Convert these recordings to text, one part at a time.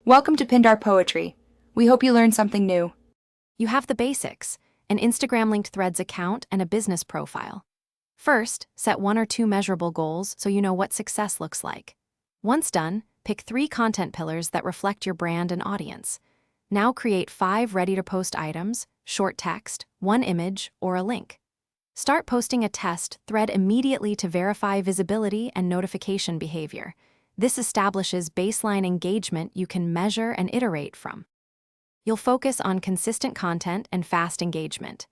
Welcome to Pindar Poetry. We hope you learned something new. You have the basics: an Instagram-linked Threads account and a business profile. First, set 1 or 2 measurable goals so you know what success looks like. Once done, pick 3 content pillars that reflect your brand and audience. Now create 5 ready-to-post items, short text, 1 image, or a link. Start posting a test thread immediately to verify visibility and notification behavior. This establishes baseline engagement you can measure and iterate from. You'll focus on consistent content and fast engagement.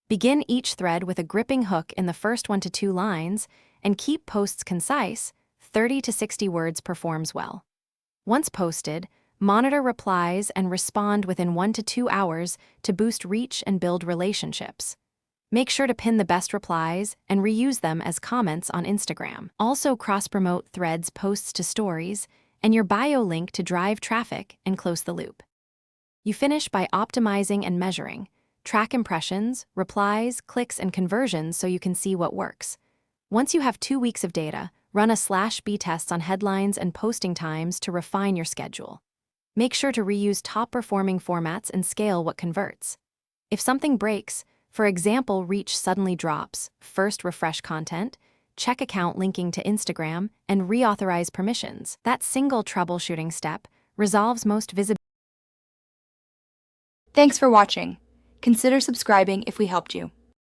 Begin each thread with a gripping hook in the first 1 to 2 lines and keep posts concise. 30 to 60 words performs well. Once posted, monitor replies and respond within 1 to 2 hours to boost reach and build relationships. Make sure to pin the best replies and reuse them as comments on Instagram. Also cross-promote Threads posts to stories and your bio link to drive traffic and close the loop. You finish by optimizing and measuring. Track impressions, replies, clicks, and conversions so you can see what works. Once you have 2 weeks of data, run a /B tests on headlines and posting times to refine your schedule. Make sure to reuse top-performing formats and scale what converts. If something breaks, for example, reach suddenly drops, first refresh content, check account linking to Instagram, and reauthorize permissions. That single troubleshooting step resolves most visibility. Thanks for watching. Consider subscribing if we helped you.